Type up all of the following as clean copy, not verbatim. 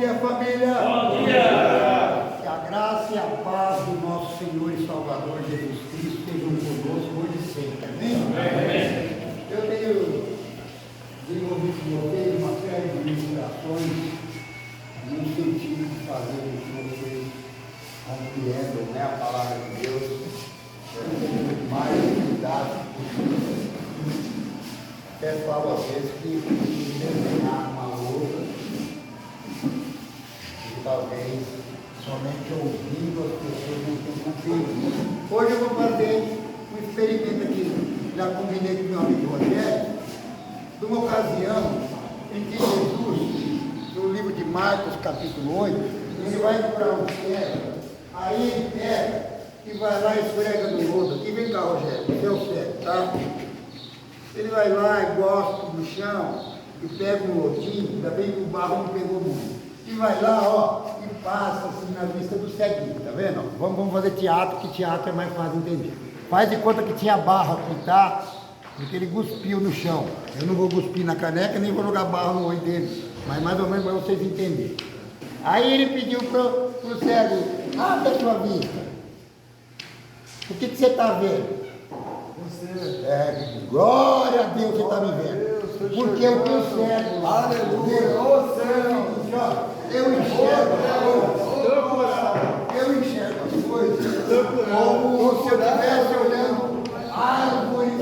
dia, família! Bom dia! Que a graça e a paz do nosso Senhor e Salvador Jesus Cristo estejam conosco hoje e sempre. Amém? Amém. Eu tenho desenvolvido com vocês uma série de ministrações no sentido de fazer com que vocês compreendam, né, a palavra de Deus com mais cuidado. Peço a vocês que desenhar uma outra e talvez somente ouvindo as pessoas não tenham conteúdo. Hoje eu vou fazer um experimento aqui, já combinei com meu amigo Rogério, de uma ocasião em que Jesus, no livro de Marcos, capítulo 8, ele vai curar um cego, aí ele pega e vai lá e esfrega no rosto. Aqui vem cá, Rogério, você é o cego, tá? Ele vai lá e gosta no chão, e pega um lotinho, ainda bem que o barro não pegou muito. E vai lá, ó, e passa assim na vista do ceguinho, tá vendo? Vamos fazer teatro, que teatro é mais fácil de entender. Faz de conta que tinha barro aqui, tá? Porque ele cuspiu no chão. Eu não vou cuspir na caneca, nem vou jogar barro no olho dele. Mas mais ou menos para vocês entenderem. Aí ele pediu pro cego, abre a sua vista. O que você está vendo? Glória a Deus, você está me vendo. Porque o teu cego, aleluia, eu enxergo as coisas como se eu estivesse olhando árvores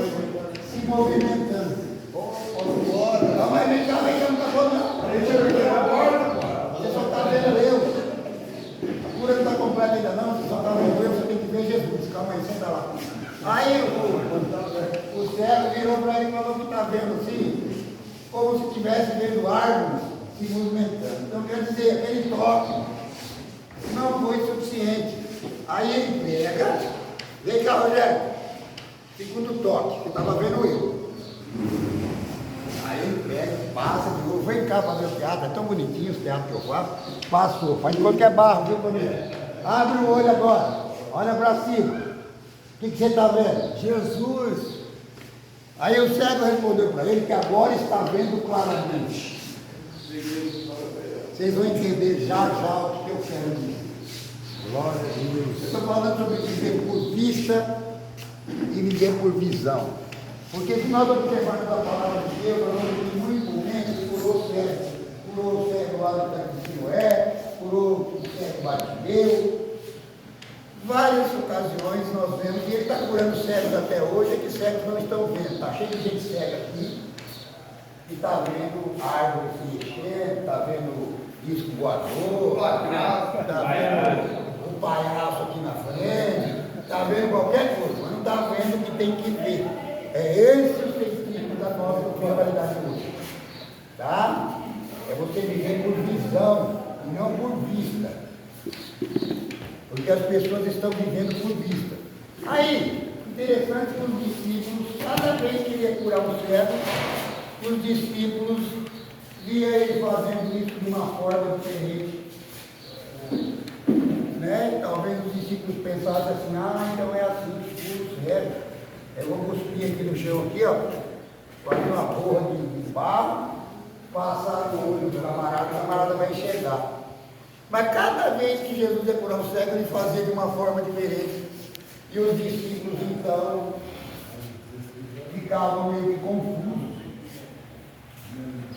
se movimentando. Não, mas vem cá, não está falando. Você só está vendo eu. A cura não está completa ainda não, você só está vendo eu, você tem que ver Jesus. Calma aí, senta lá. Aí o cego virou para ele e falou que está vendo assim, como se estivesse vendo árvores se movimentando. Então quer dizer, aquele toque não foi suficiente. Aí ele pega, vem cá, Rogério, segundo toque, que estava vendo eu. Aí ele pega, passa de novo, vem cá fazer o teatro, é tão bonitinho os teatros que eu faço. Passou, faz de qualquer barro, viu, família? Abre o olho agora, olha para cima. O que você está vendo? Jesus. Aí o cego respondeu para ele que agora está vendo claramente. Vocês vão entender já o que eu quero dizer. Glória a Deus. Eu estou falando sobre viver por vista e viver por visão. Porque se nós observarmos a palavra de Deus, nós vamos ver muito momento ele curou o cego lá do Tanque de Siloé, curou o cego Bartimeu. Várias ocasiões nós vemos que ele está curando cegos até hoje, é que cegos não estão vendo. Está cheio de gente cega aqui, que está vendo árvore se mexendo, está vendo disco voador, está vendo o palhaço aqui na frente, está vendo qualquer coisa, mas não está vendo o que tem que ver. É esse o sentido da nossa realidade hoje. Tá? É você viver por visão e não por vista. Porque as pessoas estão vivendo por vista. Aí, interessante que os discípulos, cada vez que ele ia curar um cego, os discípulos via ele fazendo isso de uma forma diferente. Né? Talvez os discípulos pensassem assim, então é assim que cura o cego. Eu vou cuspir aqui no chão, aqui, ó, fazer uma porra de barro, passar no olho do camarada, o camarada vai enxergar. Mas cada vez que Jesus ia curar o cego, ele fazia de uma forma diferente. E os discípulos, então, ficavam meio que confusos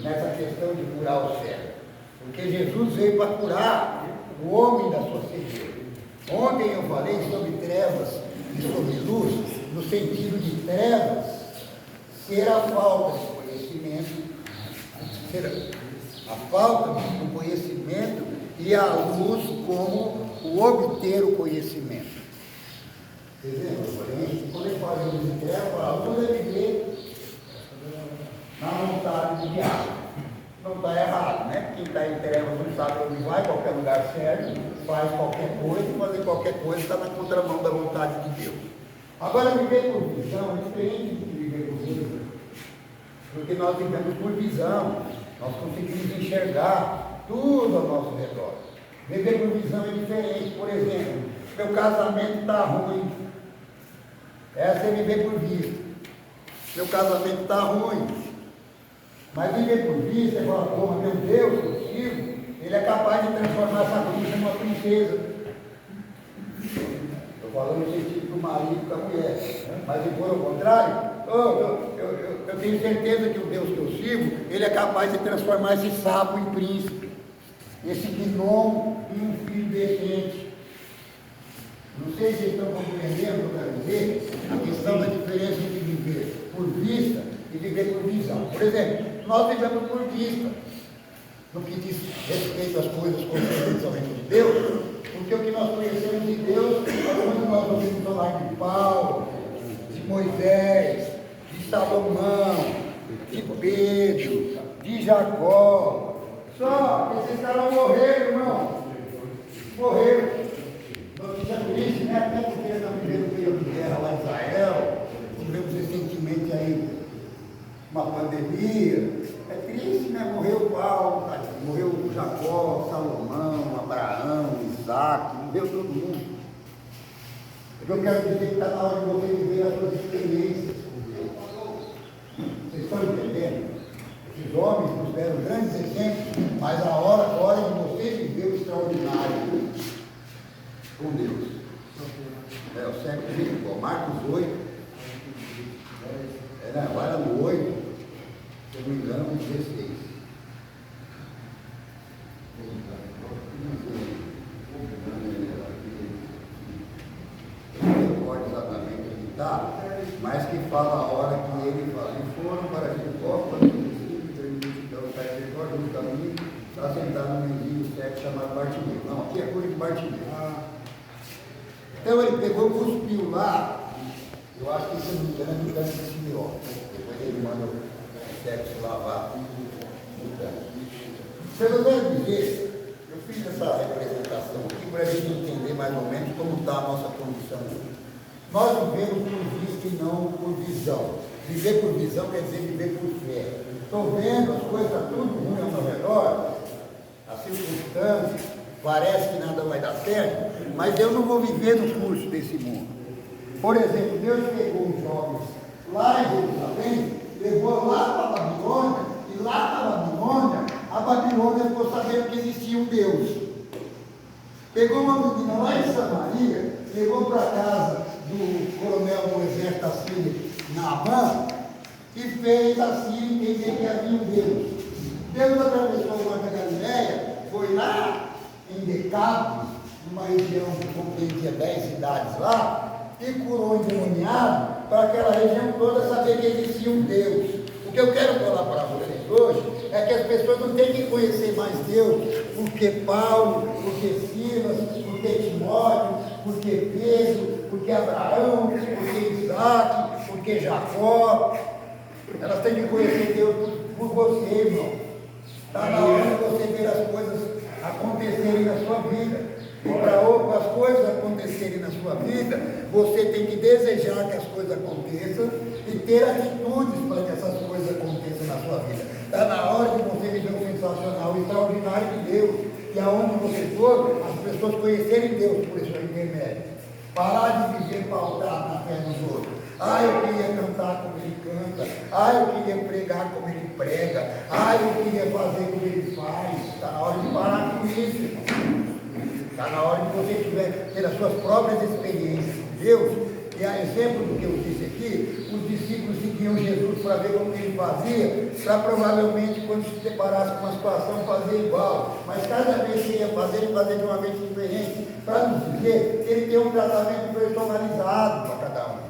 nessa questão de curar o cego. Porque Jesus veio para curar o homem da sua cegueira. Ontem eu falei sobre trevas e sobre luz, no sentido de trevas ser a falta de conhecimento, ser a falta do conhecimento, e a luz como o obter o conhecimento. Entendeu? Quando ele fala de treva, a luz é viver na vontade do diabo. Não está errado, né? Quem está em trevas não sabe onde vai, qualquer lugar serve, faz qualquer coisa, e fazer qualquer coisa está na contramão da vontade de Deus. Agora, viver por visão é diferente de viver por visão. Porque nós vivemos por visão, nós conseguimos enxergar tudo ao nosso redor. Viver por visão é diferente. Por exemplo, meu casamento está ruim. Essa é viver por vista. Meu casamento está ruim. Mas viver por vista é falar, meu Deus, eu sirvo, ele ele é capaz de transformar essa bruxa numa princesa. Estou falando no sentido do marido com a mulher. Mas se for ao contrário, eu tenho certeza que o Deus que eu sirvo, ele é capaz de transformar esse sapo em príncipe, esse gnomo em um filho decente. Não sei se vocês estão compreendendo o que eu quero dizer, a questão da diferença entre viver por vista e viver por visão. Por exemplo, nós vivemos por vista, no que diz respeito às coisas concernentes ao reino de Deus, porque o que nós conhecemos de Deus é quando nós ouvimos falar de Paulo, de Moisés, de Salomão, de Pedro, de Jacó. Só que esses caras morreram, irmão. Morreram. Notícia triste, né? Até porque nós vivemos um período de guerra lá em Israel, tivemos recentemente aí uma pandemia. É triste, né? Morreu Paulo, morreu Jacó, Salomão, Abraão, Isaac, morreu todo mundo. Eu quero dizer que está na hora de você viver as suas experiências com Deus. Vocês estão entendendo? Esses homens nos deram grandes exemplos, mas a hora agora é de você viver o extraordinário com Deus. É o século, Marcos 8. Agora no 8, se eu não me engano, no 16. Não recordo exatamente onde está, mas que fala a hora que ele fala. E foram para Jericó, quando os discípulos terminaram de sair de Jericó, no caminho, está sentado no mendigo cego chamado Bartimeu. Não, aqui é coisa de Bartimeu. Então ele pegou, cuspiu lá. Eu acho que, se não me engano, é no tanque de Simeão. Depois ele manda o cego se lavar no tanque. Vocês não devem dizer, eu fiz essa representação aqui para a gente entender mais ou menos como está a nossa condição hoje. Nós vivemos por vista e não por visão. Viver por visão quer dizer viver por fé. Estou vendo as coisas tudo ruim ao meu redor, as circunstâncias, parece que nada vai dar certo, mas eu não vou viver no curso desse mundo. Por exemplo, Deus pegou os jovens lá em Jerusalém, levou lá para a Babilônia, e lá na Babilônia ficou sabendo que existia um Deus. Pegou uma menina lá em Samaria, levou para a casa do coronel do exército assírio, Naamã, e fez assim entender que havia um Deus. Deus atravessou o mar da Galileia, foi lá em Decápolis, numa região que compreendia 10 cidades lá, e curou o endemoniado para aquela região toda saber que existia um Deus. O que eu quero falar para vocês hoje é que as pessoas não têm que conhecer mais Deus porque Paulo, porque Silas, porque Timóteo, porque Pedro, porque Abraão, porque Isaac, porque Jacó. Elas têm que conhecer Deus por você, irmão. Está na hora de você ver as coisas acontecerem na sua vida. E para as coisas acontecerem na sua vida, você tem que desejar que as coisas aconteçam e ter atitudes para que essas coisas aconteçam na sua vida. Está na hora de você viver o sensacional, o extraordinário de Deus. E aonde você for, as pessoas conhecerem Deus por esse intermédio. Parar de viver pautado na fé dos outros. Eu queria cantar como ele canta. Eu queria pregar como ele prega. Eu queria fazer como ele faz. Está na hora de parar com isso, irmão. Está na hora de você ter as suas próprias experiências com Deus. E a exemplo do que eu disse aqui, os discípulos seguiam Jesus para ver como ele fazia, para provavelmente, quando se deparasse com uma situação, fazer igual. Mas cada vez que ia fazer, ele fazia de uma vez diferente, para nos dizer que ele tem um tratamento personalizado para cada um.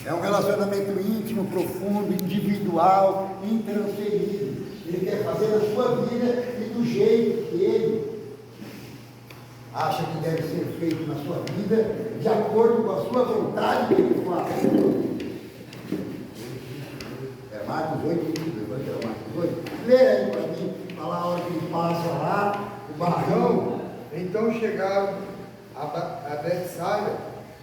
É um relacionamento íntimo, profundo, individual, intransferível. Ele quer fazer na sua vida e do jeito que ele acha que deve ser feito na sua vida, de acordo com a sua vontade que ele fala. É Marcos 8, Marcos 8. Lê aí para mim, falar a hora que ele passa lá, o barrão. Então chegaram a Betsaida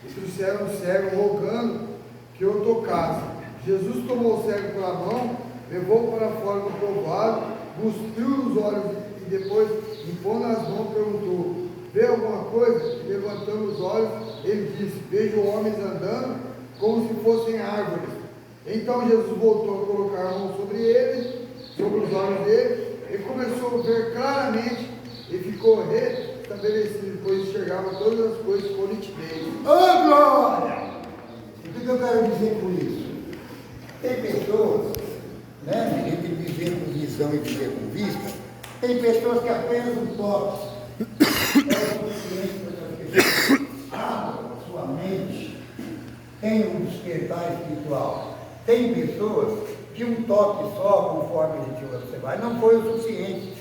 e trouxeram o cego rogando que o tocasse. Jesus tomou o cego pela mão, levou para fora do povoado, cuspiu nos olhos e depois, impondo as mãos, perguntou: vê alguma coisa? E levantando os olhos, ele disse: vejo homens andando como se fossem árvores. Então Jesus voltou a colocar a mão sobre ele, sobre os olhos dele, ele começou a ver claramente e ficou restabelecido, pois enxergava todas as coisas com nitidez. Ô glória! O que eu quero dizer com isso? Tem pessoas, né? Entre viver com visão e viver com vista, tem pessoas que apenas um toque é o suficiente para que as pessoas abram a sua mente, tenham um despertar espiritual. Tem pessoas que um toque só, conforme a gente vai observar, não foi o suficiente.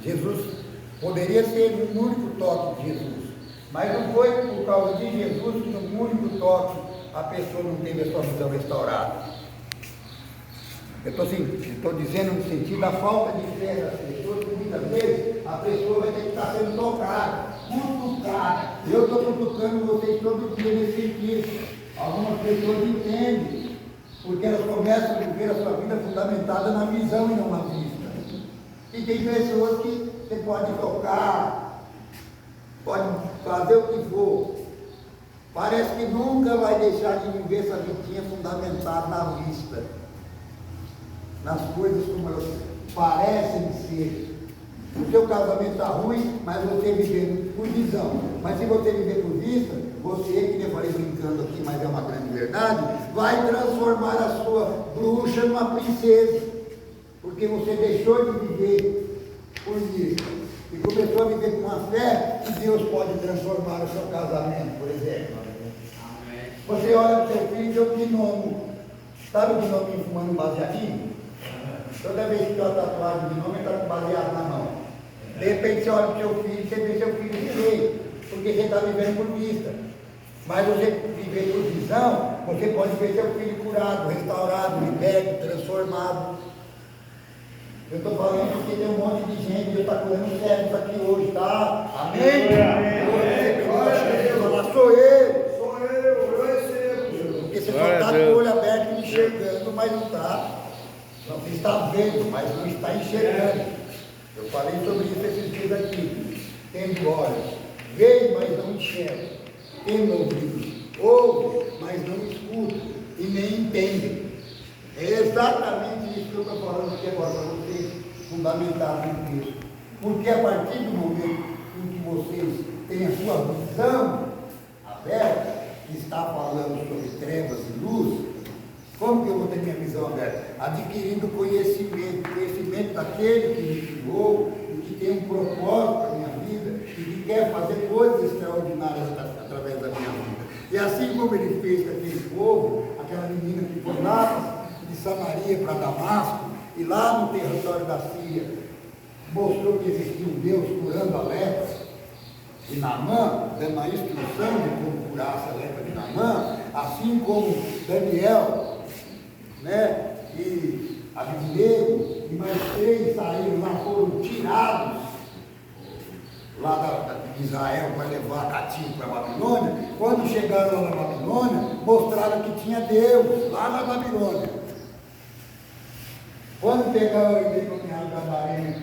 Jesus poderia ser um único toque de Jesus, mas não foi por causa de Jesus que num único toque a pessoa não teve a sua visão restaurada. Eu estou dizendo no sentido da falta de fé das pessoas, que muitas vezes a pessoa vai ter que estar sendo tocada, cutucada. Eu estou cutucando vocês todo dia nesse sentido. Algumas pessoas entendem, porque elas começam a viver a sua vida fundamentada na visão e não na vista. E tem pessoas que você pode tocar, pode fazer o que for, parece que nunca vai deixar de viver essa vidinha fundamentada na vista, nas coisas como elas parecem ser. O seu casamento está ruim, mas você vive por visão. Mas se você viver por vista, você, que eu falei brincando aqui, mas é uma grande verdade, vai transformar a sua bruxa numa princesa, porque você deixou de viver por vista e começou a viver com uma fé que Deus pode transformar o seu casamento, por exemplo. Você olha para o seu filho e vê o gnomo. Sabe o gnominho fumando um baseadinho? Toda vez que tem uma tatuagem de gnomo, ele está com baseado na mão. De repente você olha para o seu filho e você vê seu filho feio, porque você está vivendo por vista. Mas você viver por visão, você pode ver seu filho curado, restaurado, liberto, transformado. Eu estou falando porque tem um monte de gente que está curando cegos aqui hoje, tá? Amém? Sou eu recebo. Porque você só está com o olho aberto enxergando, mas não está. Você está vendo, mas não está enxergando. Eu falei sobre isso esses dias aqui. Tendo olhos, veem, mas não enxergam. Tendo ouvidos, ouvem, mas não escutam e nem entendem. É exatamente isso que eu estou falando aqui agora para vocês, fundamentado no texto. Porque a partir do momento em que vocês têm a sua visão aberta, que está falando sobre trevas e luz, como que eu vou ter minha visão aberta? Adquirindo conhecimento daquele que me criou e que tem um propósito para a minha vida e que quer fazer coisas extraordinárias através da minha vida. E assim como ele fez com aquele povo, aquela menina que foi lá de Samaria para Damasco, e lá no território da Síria, mostrou que existia um Deus curando a lepra, e Naamã, dando a instrução de como curar essa lepra de Naamã, assim como Daniel, né, e Abidinego, e mais 3 saíram lá, foram tirados lá de Israel para levar cativo para a Babilônia. Quando chegaram lá na Babilônia, mostraram que tinha Deus lá na Babilônia. Quando pegaram o endemoniado Gadareno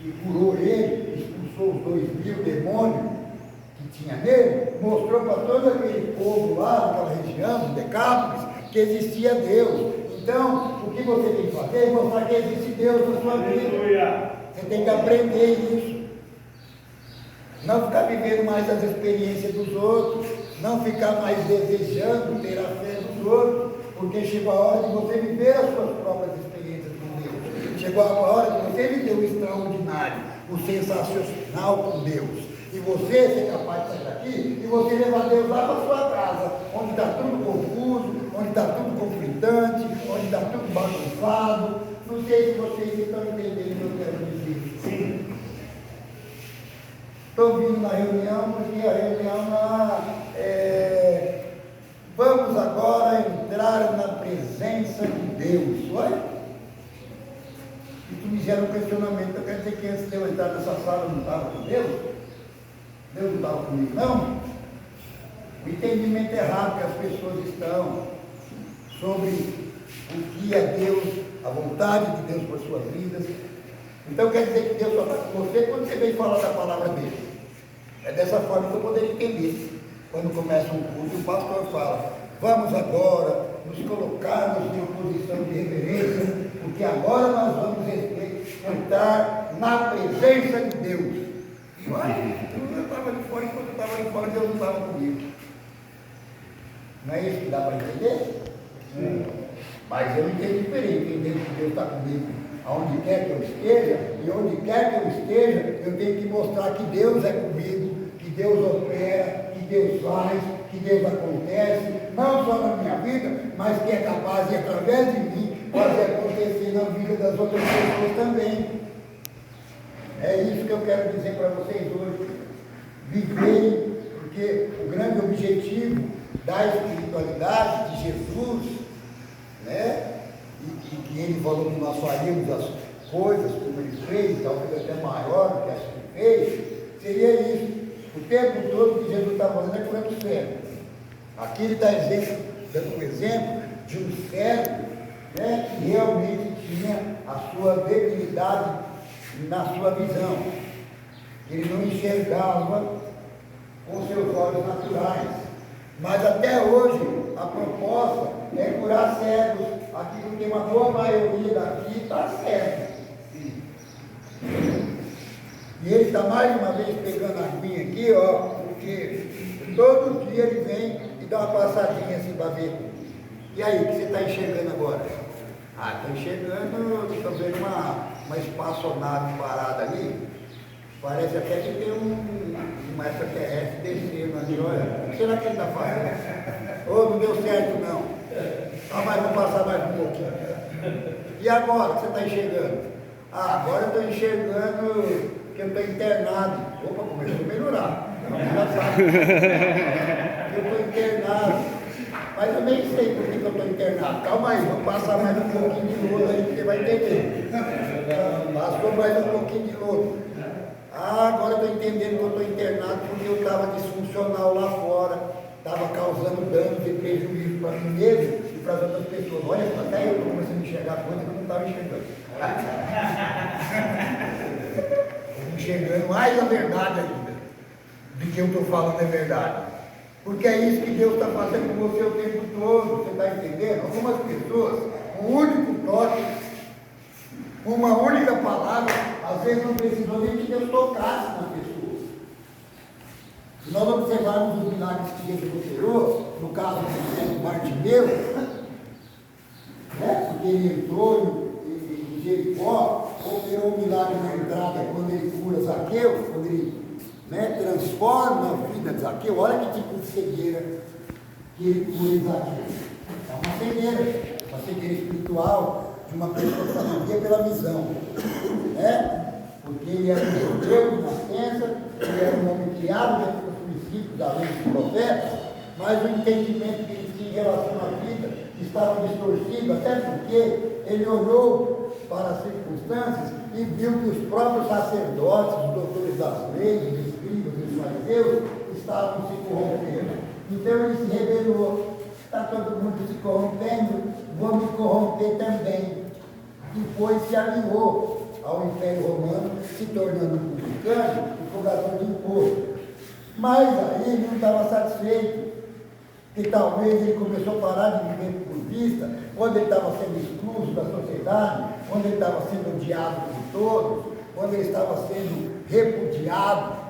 e curou ele, expulsou os 2.000 demônios que tinha nele, mostrou para todo aquele povo lá naquela região, Decápolis, que existia Deus. Então, o que você tem que fazer é mostrar que existe Deus na sua vida. Você tem que aprender isso. Não ficar vivendo mais as experiências dos outros, não ficar mais desejando ter a fé dos outros, porque chegou a hora de você viver as suas próprias experiências com Deus. Chegou a hora de você viver o extraordinário, o sensacional com Deus. E você ser capaz de sair daqui e você levar Deus lá para a sua casa, onde está tudo confuso, onde está tudo conflitante, onde está tudo bagunçado. Não sei se vocês estão entendendo o que eu quero dizer. Sim. Estou vindo na reunião, porque a reunião vamos agora entrar na presença de Deus. Olha, isso me gera um questionamento. Eu quero dizer que antes de eu entrar nessa sala eu não estava com Deus? Deus não estava comigo, não? O entendimento errado que as pessoas estão sobre o que é Deus, a vontade de Deus para suas vidas. Então quer dizer que Deus só está com você quando você vem falar da palavra dele. É dessa forma que eu poderia entender. Quando começa um culto, o pastor fala: vamos agora nos colocarmos em uma posição de reverência, porque agora nós vamos entrar na presença de Deus. Eu estava ali fora, enquanto eu estava ali fora, Deus não estava comigo. Não é isso que dá para entender? Mas eu entendo diferente, entendo que Deus está comigo. Aonde quer que eu esteja, e onde quer que eu esteja, eu tenho que mostrar que Deus é comigo, que Deus opera, que Deus faz, que Deus acontece, não só na minha vida, mas que é capaz de, através de mim, fazer acontecer na vida das outras pessoas também. É isso que eu quero dizer para vocês hoje. Viverem, porque o grande objetivo da espiritualidade de Jesus, né? E que ele falou que nós faríamos as coisas como ele fez, talvez até maior do que as que fez, seria isso. O tempo todo que Jesus está fazendo é curando cego. Aqui ele está dando um exemplo de um cego, né, que realmente tinha a sua debilidade na sua visão. Ele não enxergava com seus olhos naturais. Mas até hoje a proposta é curar cegos. Aqui porque uma boa maioria daqui está cego. E ele está mais uma vez pegando a aguinha aqui, ó, porque todo dia ele vem e dá uma passadinha assim para ver. E aí, o que você está enxergando agora? Estou enxergando, estou vendo uma espaçonave parada ali. Parece até que tem uma extraterrestre descendo ali, olha. O que será que ele está fazendo? Ô, não deu certo não. Mas vou passar mais um pouquinho. E agora, o que você está enxergando? Agora eu estou enxergando que eu estou internado. Opa, começou a melhorar. Eu estou internado. Mas eu nem sei por que eu estou internado. Calma aí, vou passar mais um pouquinho de lodo aí que você vai entender. Passou mais um pouquinho de lodo. Agora eu estou entendendo que eu estou internado porque eu estava disfuncional lá fora. Estava causando danos e prejuízo para mim mesmo e para as outras pessoas. Olha, até eu estou começando a enxergar coisas que eu não estava enxergando. Estou enxergando mais a verdade ainda do que eu estou falando é verdade. Porque é isso que Deus está fazendo com você o tempo todo, você está entendendo? Algumas pessoas, um único toque, uma única palavra, às vezes não precisou nem que Deus tocasse na pessoa. Se nós observarmos os milagres que Jesus operou, no caso do Bartimeu, né? Porque ele entrou em Jericó, operou um milagre na entrada quando ele cura Zaqueu, quando ele, né, transforma a vida de Zaqueu. Olha que tipo de cegueira que ele cura em Zaqueu. É uma cegueira espiritual de uma pessoa que não via pela visão, né? Porque ele era um judeu de nascença, ele era um homem criado dentro dos princípios da lei dos profetas, mas o entendimento que ele tinha em relação à vida estava distorcido, até porque ele olhou para as circunstâncias e viu que os próprios sacerdotes, os doutores das leis, os escribas e os fariseus estavam se corrompendo. Então ele se rebelou. Está todo mundo se corrompendo, vou me corromper também. E foi se aliou ao Império Romano, se tornando um publicano e cobrador de imposto. Mas aí ele não estava satisfeito, que talvez ele começou a parar de viver por vista, quando ele estava sendo excluído da sociedade, quando ele estava sendo odiado por todos, quando ele estava sendo repudiado.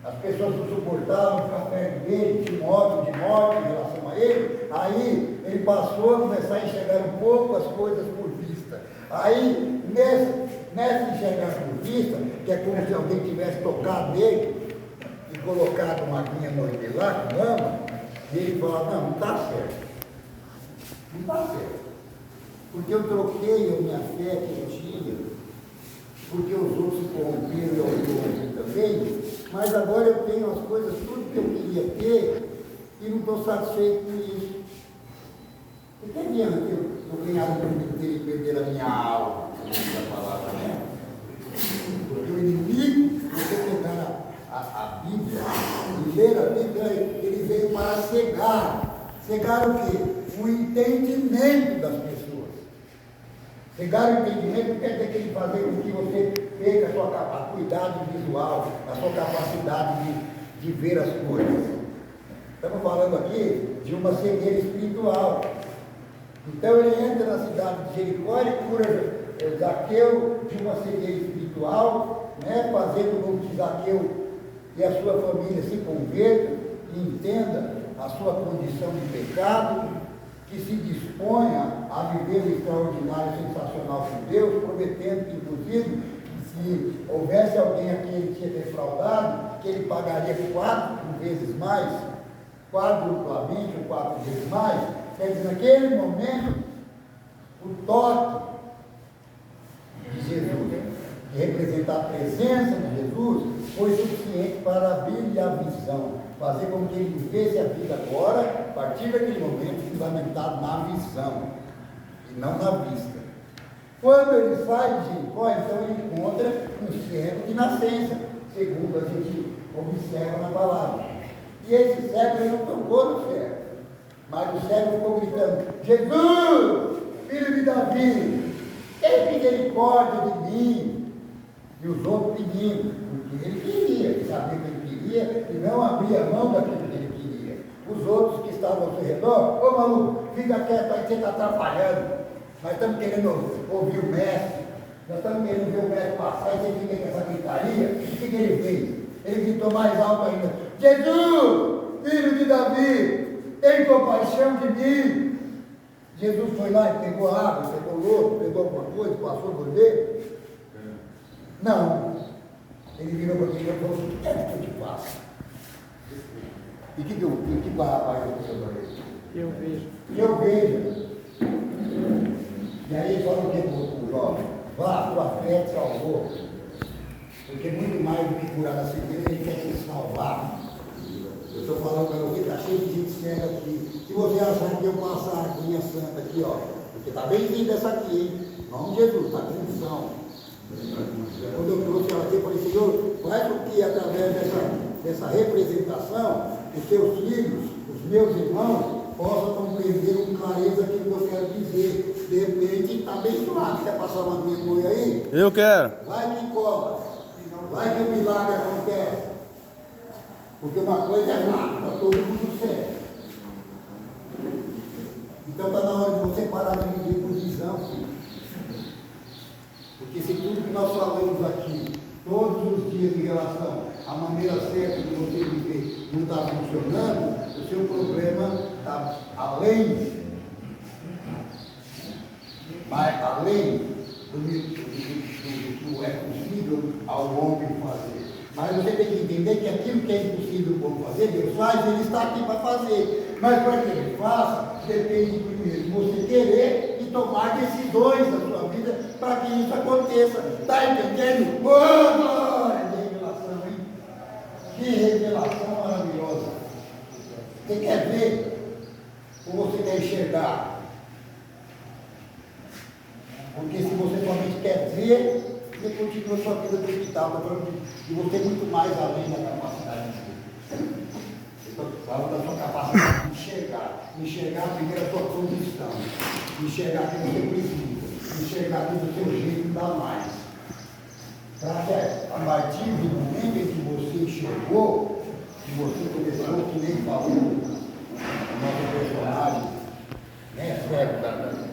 As pessoas não suportavam ficar perto dele, tinha um ódio de morte em relação a ele. Aí ele passou a começar a enxergar um pouco as coisas por vista. Aí, nessa enxergar por vista, que é como se alguém tivesse tocado nele e colocado uma aguinha no olho lá, com lama, e ele falava, não está certo. Não está certo. Porque eu troquei a minha fé que eu tinha, porque os outros se corromperam e eu corrompi também, mas agora eu tenho as coisas, tudo que eu queria ter, e não estou satisfeito com isso. O que adianta eu ganhar o mundo inteiro e perder a minha alma? Essa palavra, né? Porque o inimigo, você pegar a Bíblia e ler a Bíblia, ele veio para cegar. Cegar o quê? O entendimento das pessoas. Cegar o entendimento não quer dizer que ele fazer com que você perca a sua acuidade visual, a sua capacidade de ver as coisas. Estamos falando aqui de uma cegueira espiritual. Então ele entra na cidade de Jericó e cura Zaqueu tinha uma cegueira espiritual, né, fazendo com que Zaqueu e a sua família se convertam e entenda a sua condição de pecado, que se disponha a viver o extraordinário e sensacional com Deus, prometendo que, inclusive, se houvesse alguém a quem ele tinha defraudado, que ele pagaria 4 vezes mais, quadruplamente ou 4 vezes mais. Quer dizer, naquele momento, o toque de Jesus, de representar a presença de Jesus, foi suficiente para abrir-lhe a visão, fazer com que ele vivesse a vida agora, a partir daquele momento, fundamentado na visão, e não na vista. Quando ele sai de Jericó, então ele encontra um cego de nascença, segundo a gente observa na palavra. E esse cego, ele não tocou no cego, mas o cego ficou gritando: Jesus, filho de Davi, tem misericórdia de mim. E os outros pedindo, porque ele queria, ele sabia que ele queria, e não abria mão daquilo que ele queria. Os outros que estavam ao seu redor: ô maluco, fica quieto aí, você está atrapalhando. Nós estamos querendo ouvir o mestre, nós estamos querendo ver o mestre passar, e você fica com essa gritaria. O que ele fez? Ele gritou mais alto ainda: Jesus, filho de Davi, tem compaixão de mim. Jesus foi lá e pegou água, pegou lodo, pegou alguma coisa, passou por dele. Não. Ele virou para mim e falou: o que é que eu te faço? E que rapaz eu falei para ele? Eu vejo. Eu vejo. E aí ele fala o que para o jovem? Vá, tua fé te salvou. Porque muito mais do que curar a cegueira, ele quer te salvar. Eu estou falando para você, está cheio de gente cega aqui. Se você achar que eu passar a minha santa aqui, ó, porque está bem vindo essa aqui, hein? Em nome de Jesus, está com unção. Quando eu trouxe ela aqui, eu falei: Senhor, faz com que através dessa representação, os seus filhos, os meus irmãos, possam compreender com clareza aquilo que eu quero dizer. De repente, está bem suave. Quer passar uma vergonha aí? Eu quero. Vai que cola. Vai que o milagre acontece. Porque uma coisa é lá, está todo mundo certo. Então está na hora de você parar de viver por visão, filho. Porque se tudo que nós falamos aqui, todos os dias em relação à maneira certa de você viver não está funcionando, o seu problema está além, mas além do que é possível ao homem fazer. Mas você tem que entender que aquilo que é impossível o homem fazer, Deus faz, ele está aqui para fazer. Mas para que ele faça, depende primeiro de você querer e tomar decisões na sua vida para que isso aconteça. Está entendendo? Oh, glória! Que revelação, hein? Que revelação maravilhosa! Você quer ver ou você quer enxergar? Porque se você somente quer ver, você continua a sua vida do hospital. Estou falando de você muito mais além da capacidade de ver. Estou falando da sua capacidade de enxergar. Enxergar primeiro a sua condição. Enxergar que você precisa. Enxergar que do seu jeito não dá mais. Para que a partir do momento em que você enxergou, que você começou, que nem falou o nosso personagem, né,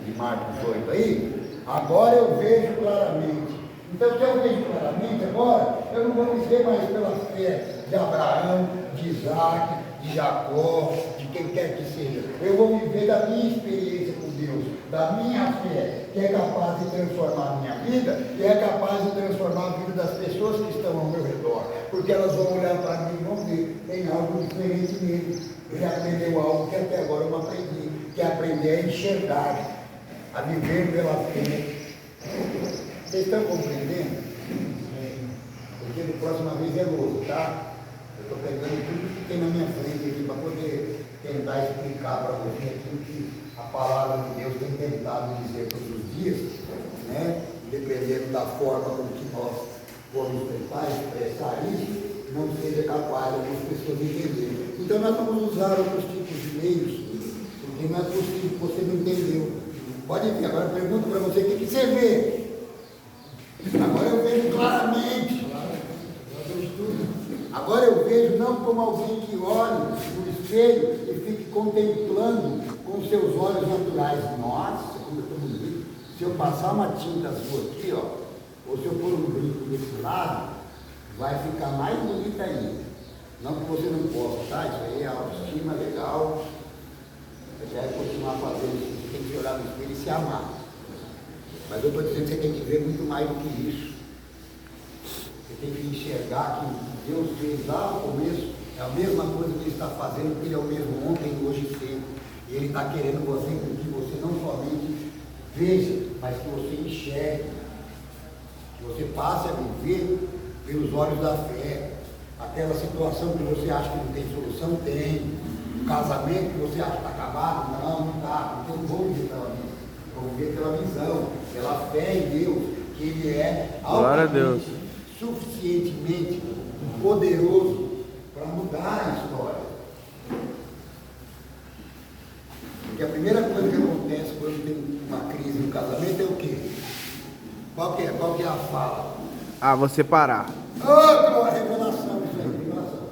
de Marcos 8 aí, agora eu vejo claramente. Então, se eu vejo claramente agora, eu não vou viver mais pela fé de Abraão, de Isaac, de Jacó, de quem quer que seja. Eu vou viver da minha experiência com Deus, da minha fé, que é capaz de transformar a minha vida, que é capaz de transformar a vida das pessoas que estão ao meu redor. Porque elas vão olhar para mim e vão ver, tem algo diferente nele. Ele aprendeu algo que até agora eu não aprendi, que é aprender a enxergar, a viver pela fé. Vocês estão compreendendo? Porque da próxima vez é louco, tá? Eu estou pegando tudo que tem na minha frente aqui para poder tentar explicar para você aquilo que a palavra de Deus tem tentado dizer todos os dias, né? Dependendo da forma com que nós vamos tentar expressar isso, não seja capaz de algumas pessoas entenderem. Então nós vamos usar outros tipos de meios, porque não é possível que você não entendeu. Pode ver, agora eu pergunto para você, o que você vê? Agora eu vejo claramente. Agora eu vejo não como alguém que olhe no espelho e fique contemplando com seus olhos naturais. Nossa, como eu estou bonito. Se eu passar uma tinta azul aqui, ó, ou se eu pôr um brinco desse lado, vai ficar mais bonita ainda. Não que você não possa, tá? Isso aí é autoestima legal. Você deve continuar fazendo isso. Você tem que olhar no espelho e se amar. Mas eu estou dizendo que você tem que ver muito mais do que isso. Você tem que enxergar que Deus fez lá no começo, é a mesma coisa que Ele está fazendo, porque Ele é o mesmo ontem, hoje e sempre. E Ele está querendo você com que você não somente veja, mas que você enxergue. Que você passe a viver pelos olhos da fé. Aquela situação que você acha que não tem solução, tem. O casamento que você acha que está acabado, não está. Então vou viver pela vida. Vou viver pela visão, pela fé em Deus, que Ele é Glória a Deus. Suficientemente poderoso para mudar a história. Porque a primeira coisa que acontece quando tem uma crise no casamento é o quê? Qual que é a fala? Ah, você parar. Outra revelação, isso aí, revelação.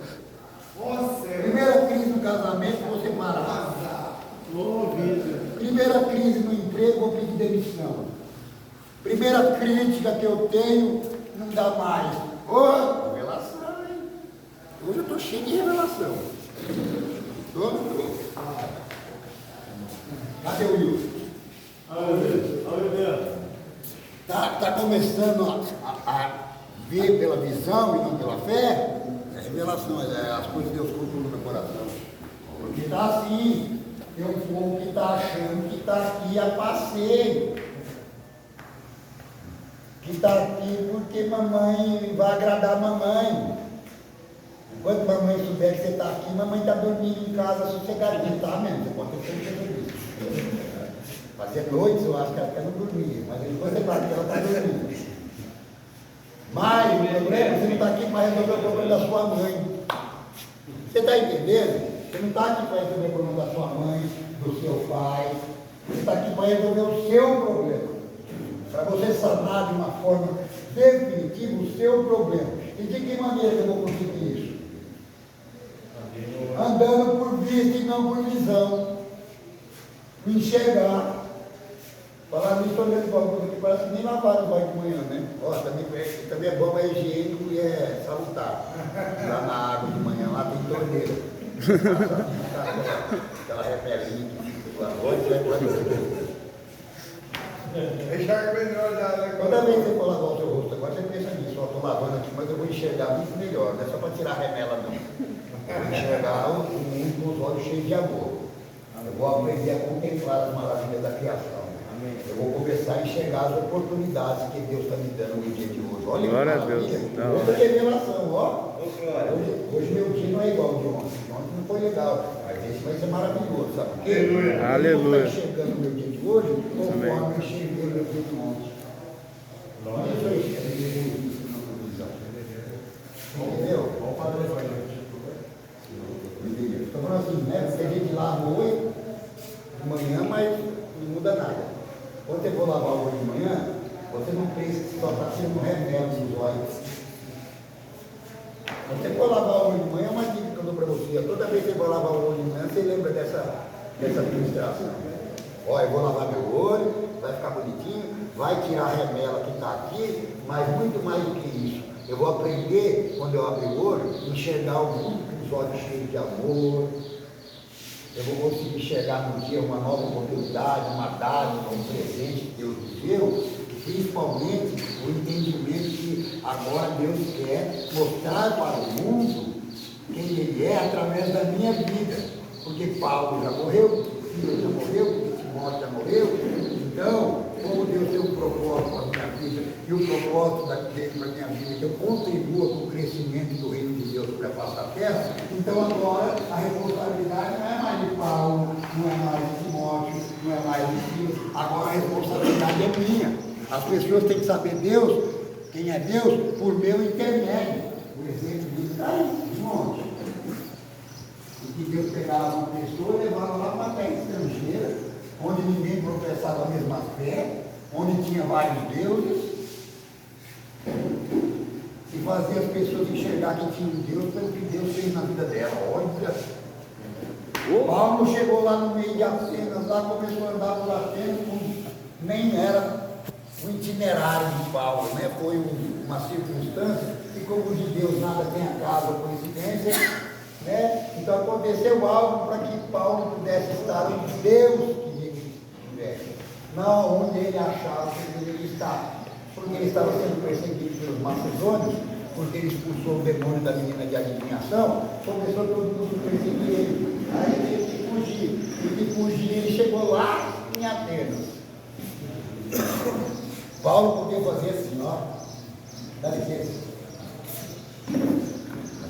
Primeira crise no casamento, você parar. Primeira crise no emprego, vou pedir demissão. Primeira crítica que eu tenho, não dá mais. Revelação, hein? Hoje eu estou cheio de revelação. Cadê o Wilson? Está começando a ver pela visão e não pela fé? É revelação, as coisas de Deus controlam no meu coração. Porque está assim, tem um povo que está achando que está aqui a passeio. Que está aqui porque mamãe vai agradar a mamãe. Enquanto mamãe souber que você está aqui, mamãe está dormindo em casa sossegadinha, tá mesmo? Você pode ter certeza disso. Fazia noites, eu acho que ela até não dormia, mas depois você está aqui, ela está dormindo. Mas o problema, você não está aqui para resolver o problema da sua mãe. Você está entendendo? Você não está aqui para resolver o problema da sua mãe, do seu pai. Você está aqui para resolver o seu problema. Para você sanar de uma forma definitiva o seu problema. E de que maneira eu vou conseguir isso? Andando por vista e não por visão. Enxergar. Falar nisso, olhando para uma coisa que parece que nem lavaram o banho de manhã, né? Ó, também é bom, é higiênico e é salutar. Lá na água de manhã, lá tem torneira. Aquela repelinha que fica lá. Toda vez que você for lavar o seu rosto, agora você pensa nisso, ó, estou lavando aqui, mas eu vou enxergar muito melhor, não é só para tirar a remela não. Eu vou enxergar o mundo com os olhos cheios de amor. Eu vou aprender a contemplar as maravilhas da criação. Eu vou começar a enxergar as oportunidades que Deus está me dando no dia de hoje. Olha que maravilha. Outra revelação, ó. Hoje meu dia não é igual ao de ontem. Ontem não foi legal, mas esse vai ser maravilhoso, sabe por quê? Aleluia. Eu estou enxergando o meu dia de hoje conforme eu enxerguei o meu dia de ontem. Isso aí, entendeu? Vamos fazer isso aí. Estou falando assim, né? Porque a gente lava o olho de manhã, mas não muda nada. Quando você for lavar o olho de manhã, você não pensa que só está sendo um remédio nos olhos. Quando você for lavar o olho de manhã, é uma dica que eu dou para você. Toda vez que você for lavar o olho de manhã, você lembra dessa administração. Ó, eu vou lavar meu olho, vai ficar bonitinho, vai tirar a remela que está aqui, mas muito mais do que isso. Eu vou aprender, quando eu abrir o olho, enxergar o mundo com os olhos cheios de amor. Eu vou conseguir enxergar no dia uma nova oportunidade, uma dádiva, um presente que Deus nos deu, principalmente o entendimento que agora Deus quer mostrar para o mundo quem Ele é através da minha vida. Porque Paulo já morreu, Filho já morreu, Timóteo já morreu. Então, como Deus tem um propósito para a minha vida, e o propósito dele para a minha vida é que eu contribua com o crescimento do reino de Deus sobre a face da terra, então agora a responsabilidade não é mais de Paulo, não é mais de Timóteo, não é mais de Filho, agora a responsabilidade é minha. As pessoas têm que saber Deus, quem é Deus, por meu intermédio. O exemplo disso está aí, de monte. E que Deus pegava uma pessoa e levava lá para uma terra estrangeira, onde ninguém professava a mesma fé, onde tinha vários deuses, e fazia as pessoas enxergar que tinha um Deus pelo que Deus fez na vida dela. Olha, Paulo chegou lá no meio de Atenas, lá começou a andar por Atenas com nem era o itinerário de Paulo, né? Foi uma circunstância, e como de Deus nada tem acaso ou coincidência, né? Então aconteceu algo para que Paulo pudesse estar onde Deus queria que estivesse, não onde ele achava que ele deveria estar, porque ele estava sendo perseguido pelos macedônios, porque ele expulsou o demônio da menina de adivinhação, começou todo mundo a perseguir ele, aí ele teve que fugir, ele chegou lá em Atenas. Paulo podia fazer assim, ó, dá licença.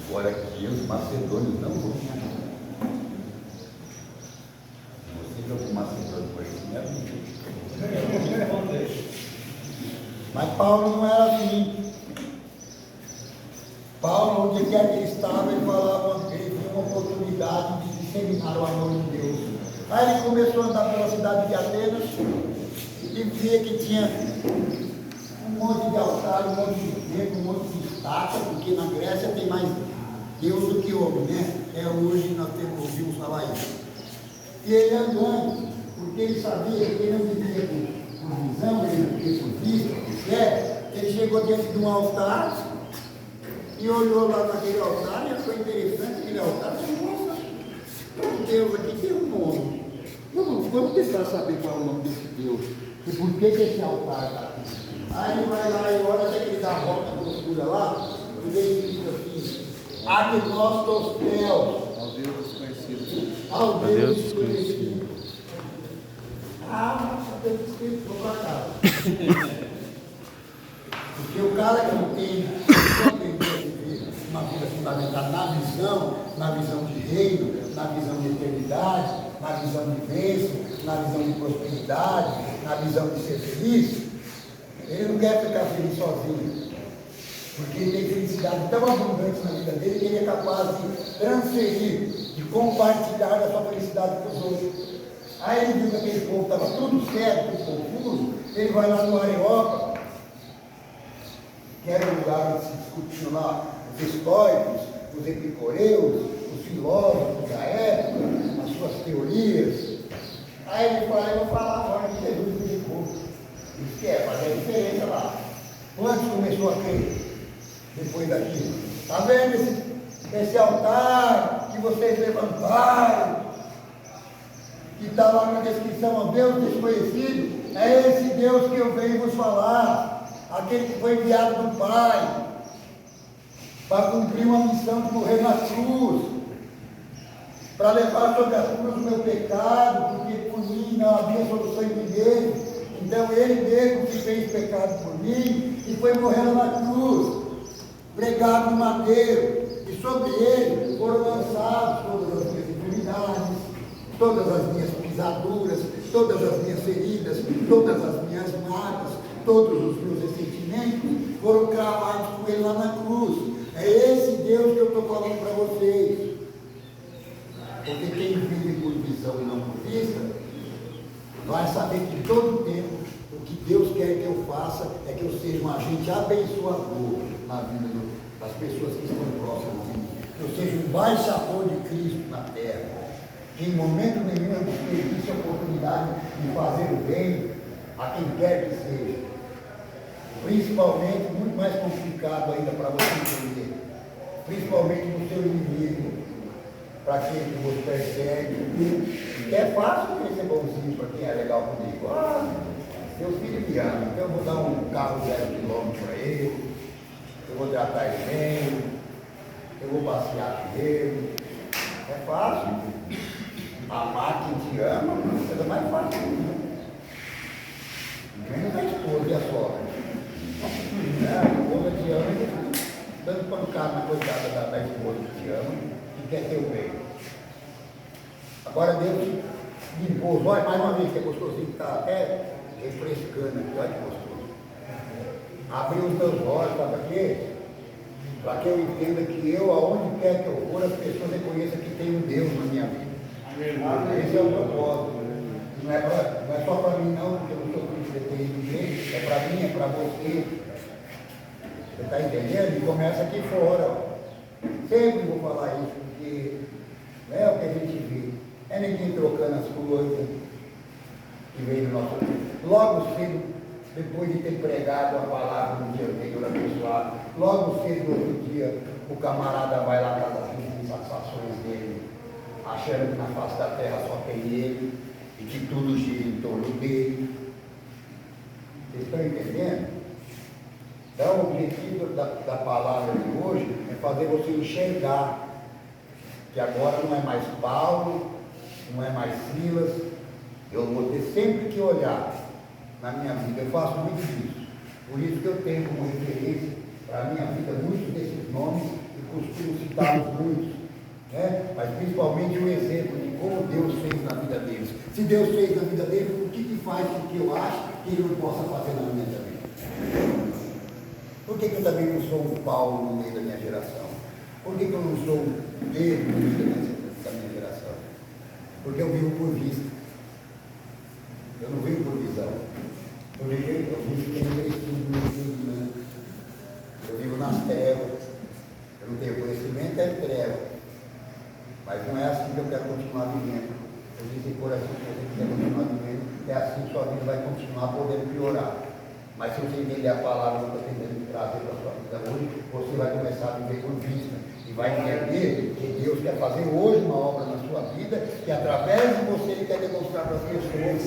Agora aqui os macedônios não vão me achar. Você que é o macedônio por isso, mas Paulo não era assim. Paulo, onde quer que ele estava, ele falava, ele tinha uma oportunidade de disseminar o amor de Deus. Aí ele começou a andar pela cidade de Atenas e via que tinha um monte de altar, um monte de templo, um monte de estátua, porque na Grécia tem mais Deus do que homem, né? Hoje nós ouvimos falar isso. E ele andando, porque ele sabia que ele não vivia por visão, ele não vivia por vista, por fé, ele chegou diante de um altar e olhou lá naquele altar e achou interessante aquele altar. Nossa, Deus aqui tem um nome. Vamos tentar saber qual é o nome desse Deus. E por que esse altar está aqui? Aí ele vai lá e olha, até que ele dá a volta procura lá, e ele diz assim, Agnostos Deus. Ao Deus desconhecido. Ao Deus desconhecido. Mas Deus desconhecido, vou para casa. Porque o cara que não tem uma vida fundamentada na visão de reino, na visão de eternidade, na visão de bênção, na visão de prosperidade, na visão de ser feliz, ele não quer ficar feliz sozinho, porque ele tem felicidade tão abundante na vida dele que ele é capaz de transferir, de compartilhar a sua felicidade com os outros. Aí ele viu que aquele povo estava tudo certo, tudo confuso, ele vai lá no Areópago, que era o lugar onde se discutiam lá os estoicos, os epicureus, os filósofos da época, as suas teorias. Aí ele fala, eu vou falar agora que Jesus me indicou. Isso que é, fazer a diferença lá. Quantos começou a crer depois daquilo? Está vendo esse altar que vocês levantaram, que está lá na descrição, ó, Deus desconhecido? É esse Deus que eu venho vos falar, aquele que foi enviado do Pai, para cumprir uma missão de morrer na cruz, para levar sobre a cruz o meu pecado, porque por mim não havia solução em ninguém. Então ele mesmo que fez pecado por mim e foi morrendo na cruz, pregado no madeiro, e sobre ele foram lançadas todas as minhas enfermidades, todas as minhas pisaduras, todas as minhas feridas, todas as minhas marcas, todos os meus ressentimentos foram cravados com ele lá na cruz. É esse Deus que eu estou falando para vocês. Porque quem vive por visão e não por vista, vai saber que todo tempo o que Deus quer que eu faça é que eu seja um agente abençoador na vida das pessoas que estão próximas de mim. Que eu seja um embaixador de Cristo na terra. Que em momento nenhum eu desperdice a oportunidade de fazer o bem a quem quer que seja. Principalmente, muito mais complicado ainda para você entender, principalmente no seu inimigo, para aquele que você persegue. É fácil ele ser bonzinho para quem é legal comigo. Seu filho me ama, então eu vou dar um carro 0 km para ele, eu vou tratar ele bem, eu vou passear com ele. É fácil. Amar quem te ama é a coisa mais fácil. Menos a esposa e a sogra. A esposa te ama e fica dando pancada na coitada da esposa que te ama e quer ter o bem. Agora Deus limpou os olhos, mais uma vez, que é gostosinho, que está até refrescando aqui, olha que gostoso. Abriu os meus olhos, sabe para quê? Para que eu entenda que eu, aonde quer que eu for, as pessoas reconheçam que tem um Deus na minha vida. Esse é o propósito. Não é só para mim não, porque eu não sou filho de ninguém, é para mim, é para você. Você está entendendo? E começa aqui fora. Ó. Sempre vou falar isso, porque não é o que a gente vê. É ninguém trocando as coisas que vem do nosso tempo. logo cedo, depois de ter pregado a palavra no dia anterior abençoado, logo cedo no outro dia, o camarada vai lá para as insatisfações dele, achando que na face da terra só tem ele e que tudo gira em torno dele. Vocês estão entendendo? Então, o objetivo da palavra de hoje é fazer você enxergar que agora não é mais Paulo, não é mais Silas. Eu vou ter sempre que olhar na minha vida. Eu faço muito disso. Por isso que eu tenho como referência para a minha vida muitos desses nomes e costumo citá-los muitos. Né? Mas principalmente o exemplo de como Deus fez na vida deles. Se Deus fez na vida deles, o que faz com que eu acho que Ele não possa fazer na minha também? Por que eu também não sou um Paulo no meio da minha geração? Por que eu não sou um Pedro no meio da minha geração? Porque eu vivo por vista. Eu não vivo por visão. Eu vivo em eu vivo nas trevas. Eu não tenho conhecimento, é treva. Mas não é assim que eu quero continuar vivendo. Eu disse por assim, se você quiser continuar vivendo, é assim que sua vida vai continuar podendo piorar. Mas se você entender a palavra que eu estou tentando trazer para a sua vida hoje, você vai começar a viver por vista. E vai entender que Deus quer fazer hoje uma obra na sua vida, que através de você Ele quer demonstrar para as pessoas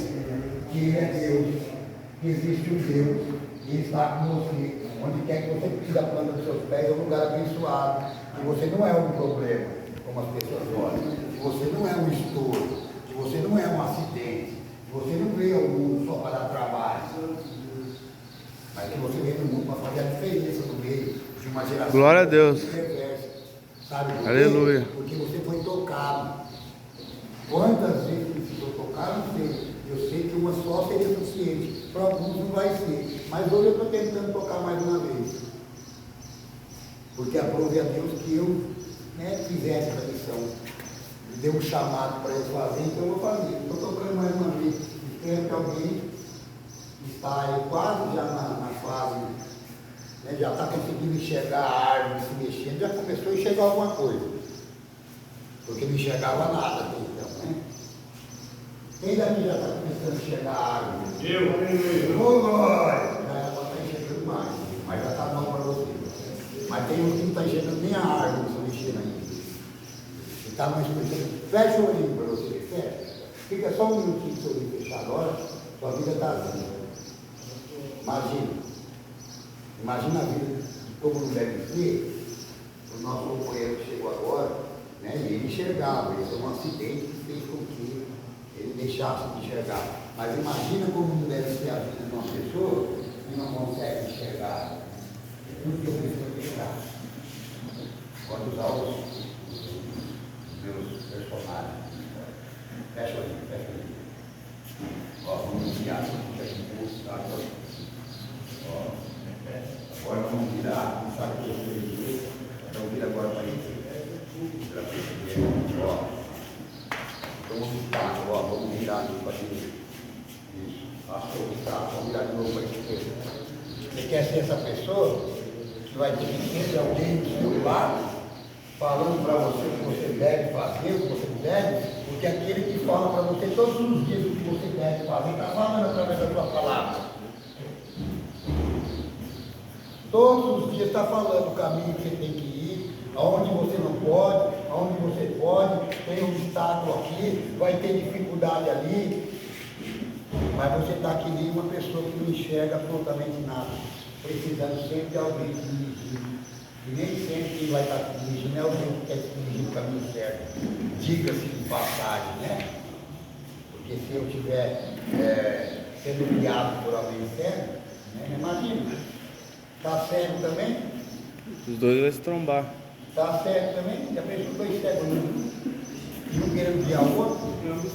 que Ele é Deus, que existe um Deus, e Ele está com você. Onde quer que você pise a planta dos seus pés, é um lugar abençoado. Que você não é um problema, como as pessoas olham. Que você não é um estouro. Que você não é um acidente. Que você não veio ao mundo só para dar trabalho. Mas que você veio no mundo para fazer a diferença no meio de uma geração. Glória a Deus. Perversa. Sabe por quê? Aleluia. Porque você foi tocado. Quantas vezes precisou tocar, não sei. Eu sei que uma só seria suficiente. Para alguns não vai ser. Mas hoje eu estou tentando tocar mais uma vez. Porque aprove a Deus que eu fizesse essa missão. Me deu um chamado para eu fazer, então eu vou fazer. Estou tocando mais uma vez. Espero que alguém está aí quase já na fase, já está conseguindo enxergar a árvore se mexendo, já começou a enxergar alguma coisa. Porque não enxergava nada até então, né? Quem daqui já está começando a enxergar a árvore? Eu. Ô, glória! Já está enxergando mais, mas já está bom para você. Mas tem uns que não está enxergando nem a árvore, não está mexendo ainda. E está mais começando. Fecha o olhinho para você, fecha. Fica só um minutinho para o seu olho fechar agora, sua vida está assim. Imagina a vida de como não deve ser. O nosso companheiro que chegou agora, ele enxergava, ele foi um acidente que fez com que ele deixasse de enxergar. Mas imagina como não deve ser a vida de uma pessoa que não consegue enxergar. Tudo que eu preciso deixar. Pode usar os meus personagens. Fecha o olho. Vamos iniciar agora. Agora vamos virar, não sabe o que eu fiz. Então vira agora para isso. Então vamos virar aqui para direita. Isso. Vamos virar de novo para a esquerda. Você quer ser essa pessoa que vai ter que ter alguém do seu lado falando para você o que você deve fazer, o que você não deve, porque aquele que fala para você todos os dias o que você deve fazer, está falando através da sua palavra. Todos os dias está falando o caminho que você tem que ir, aonde você não pode, aonde você pode, tem um obstáculo aqui, vai ter dificuldade ali, mas você está aqui nem uma pessoa que não enxerga absolutamente nada, precisando sempre de alguém que dirigir. E nem sempre quem vai estar te dirigindo é alguém que quer te dirigir no caminho certo. Diga-se de passagem, né? Porque se eu estiver sendo guiado por alguém cego, imagina. Está cego também? Os dois vão se trombar. Está cego também? Já pensou dois cegos e um querendo guiar o outro? Ambos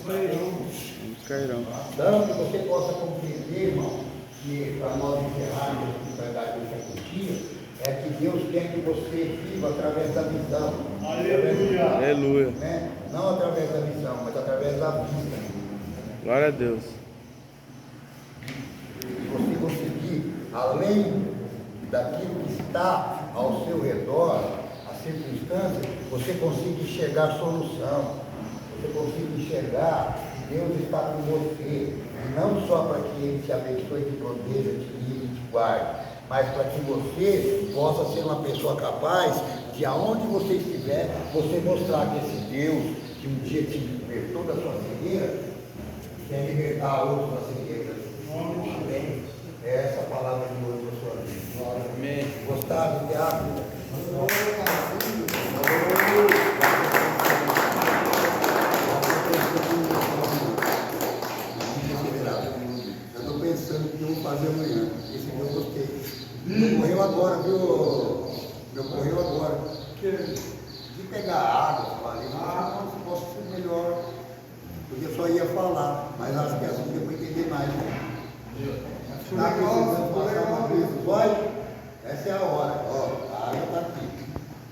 cairão. Então, que você possa compreender, irmão, que para nós encerrarmos a espiritualidade desse dia, é que Deus quer que você viva através da visão. Aleluia. Aleluia. Não através da visão, mas através da vista. Glória a Deus. Se você conseguir, além daquilo que está ao seu redor, a circunstância, você consiga enxergar a solução. Você consiga enxergar que Deus está com você. não só para que Ele te abençoe, te proteja, te livre, te guarde, mas para que você possa ser uma pessoa capaz de, aonde você estiver, você mostrar que esse Deus, que um dia te libertou da sua cegueira, quer libertar outros da cegueira. Amém? É essa a palavra de hoje na sua vida. Amém. Gostaram, Tiago? Eu estou pensando o que eu vou fazer amanhã. Esse dia eu gostei. Meu correu agora, viu? Meu correu agora.